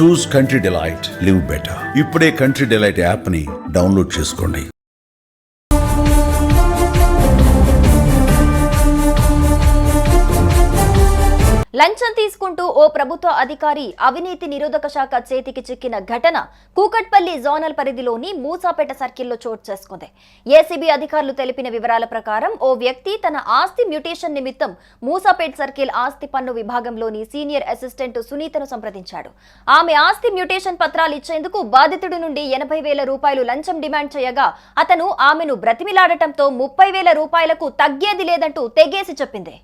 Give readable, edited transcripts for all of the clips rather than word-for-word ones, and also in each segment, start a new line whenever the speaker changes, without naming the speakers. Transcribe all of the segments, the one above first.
చూస్ country delight, live better. ఇప్పుడే country delight app ని download చేసుకోండి.
లంచం తీసుకుంటూ ఓ ప్రభుత్వ అధికారి అవినీతి నిరోధక శాఖ చేతికి చిక్కిన ఘటన కూకట్పల్లి జోనల్ పరిధిలోని మూసాపేట సర్కిల్లో చోటు చేసుకుంది. ఏసీబీ అధికారులు తెలిపిన వివరాల ప్రకారం ఓ వ్యక్తి తన ఆస్తి మ్యూటేషన్ నిమిత్తం మూసాపేట సర్కిల్ ఆస్తి పన్ను విభాగంలోని సీనియర్ అసిస్టెంట్ సునీతను సంప్రదించాడు. ఆమె ఆస్తి మ్యూటేషన్ పత్రాలు ఇచ్చేందుకు బాధితుడి నుండి 80,000 రూపాయలు లంచం డిమాండ్ చేయగా అతను ఆమెను బ్రతిమిలాడటంతో 30,000 రూపాయలకు తగ్గేది లేదంటూ తెగేసి చెప్పింది.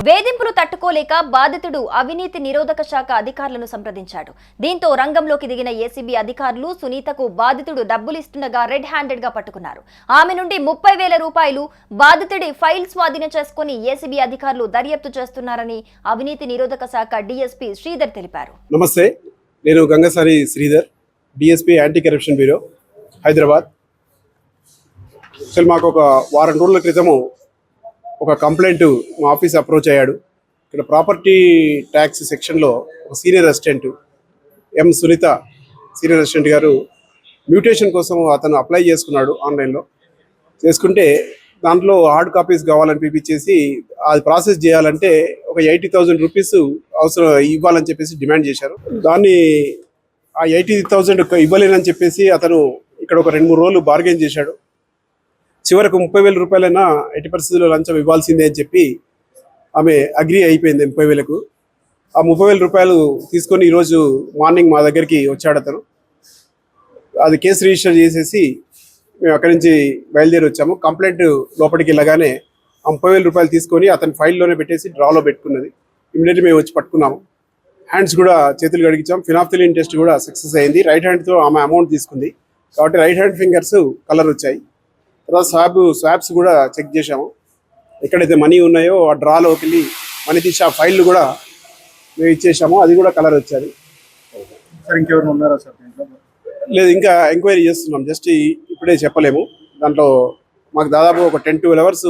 వేధింపులు తట్టుకోలేక బాధితుడు అవినీతి నిరోధక శాఖ అధికారులను సంప్రదించాడు. దీంతో రంగంలోకి దిగిన ఏసీబీ అధికారులు సునీతకు బాధితుడు డబ్బులిస్తుండగా రెడ్ హ్యాండెడ్ గా పట్టుకున్నారు. ఆమె నుండి 30,000 రూపాయలు బాధితుడి ఫైల్ స్వాధీనం చేసుకుని ఏసీబీ అధికారులు దర్యాప్తు చేస్తున్నారని అవినీతి నిరోధక శాఖ డీఎస్పీ శ్రీధర్ తెలిపారు.
నమస్తే, నేను Gangasari Sridhar, DSP anti corruption bureau, Hyderabad. అసలు మాకు ఒక వారం రోజుల క్రితము ఒక కంప్లైంట్ మా ఆఫీస్ అప్రోచ్ అయ్యాడు. ఇక్కడ ప్రాపర్టీ ట్యాక్స్ సెక్షన్లో ఒక సీనియర్ అసిస్టెంట్ ఎం సునీత సీనియర్ అసిస్టెంట్ గారు మ్యూటేషన్ కోసం అతను అప్లై చేసుకున్నాడు. ఆన్లైన్లో చేసుకుంటే దాంట్లో హార్డ్ కాపీస్ కావాలని పిలిపించేసి అది ప్రాసెస్ చేయాలంటే ఒక 80,000 రూపీస్ అవసరం ఇవ్వాలని చెప్పేసి డిమాండ్ చేశారు. దాన్ని ఆ 80,000 ఇవ్వలేనని చెప్పేసి అతను ఇక్కడ ఒక 2-3 రోజులు బార్గెన్ చేశాడు. చివరకు 30,000 రూపాయలైనా ఎట్టి పరిస్థితుల్లో లంచం ఇవ్వాల్సిందే అని చెప్పి ఆమె అగ్రి అయిపోయింది 30,000కు. ఆ 30,000 రూపాయలు తీసుకొని ఈరోజు మార్నింగ్ మా దగ్గరికి వచ్చాడు అతను. అది కేసు రిజిస్టర్ చేసేసి మేము అక్కడి నుంచి బయలుదేరి వచ్చాము. కంప్లైంట్ లోపలికి వెళ్ళగానే ఆ 30,000 రూపాయలు తీసుకొని అతని ఫైల్లోనే పెట్టేసి డ్రాలో పెట్టుకున్నది. ఇమీడియట్లీ మేము వచ్చి పట్టుకున్నాము. హ్యాండ్స్ కూడా చేతులు కడిగించాం. ఫినాఫ్థలిన్ టెస్ట్ కూడా సక్సెస్ అయింది. రైట్ హ్యాండ్తో ఆమె అమౌంట్ తీసుకుంది కాబట్టి రైట్ హ్యాండ్ ఫింగర్స్ కలర్ వచ్చాయి. తర్వాత స్వాబ్స్ కూడా చెక్ చేసాము. ఎక్కడైతే మనీ ఉన్నాయో ఆ డ్రాలోకి వెళ్ళి మనీ తీసి ఆ ఫైళ్ళు కూడా మేము ఇచ్చేసాము. అది కూడా కలర్ వచ్చేది.
సార్ ఇంకెవరు ఉన్నారా సార్?
లేదు, ఇంకా ఎంక్వైరీ చేస్తున్నాం. జస్ట్ ఇప్పుడే చెప్పలేము. దాంట్లో మాకు దాదాపు ఒక 10-12 అవర్స్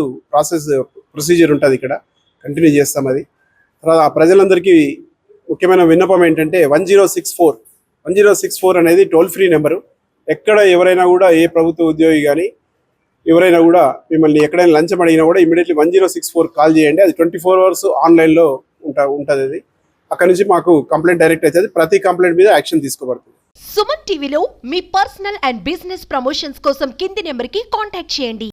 ప్రొసీజర్ ఉంటుంది. ఇక్కడ కంటిన్యూ చేస్తాం. అది తర్వాత ఆ ప్రజలందరికీ ముఖ్యమైన విన్నపం ఏంటంటే 1064 అనేది టోల్ ఫ్రీ నెంబరు. ఎక్కడ ఎవరైనా కూడా ఏ ప్రభుత్వ ఉద్యోగి కానీ ఎవరైనా కూడా మిమ్మల్ని ఎక్కడైనా లంచం అడిగినా కూడా ఇమీడియట్లీ 1064 కాల్ చేయండి. అది 24 అవర్స్ ఆన్లైన్లో ఉంటుంది. అది అక్కడ నుంచి మాకు కంప్లైంట్ డైరెక్ట్ అవుతుంది. ప్రతి కంప్లైంట్ మీద యాక్షన్ తీసుకోబడుతుంది.
సుమన్ టీవీలో మీ పర్సనల్ అండ్ బిజినెస్ ప్రమోషన్స్ కోసం కింది నెంబర్కి కాంటాక్ట్ చేయండి.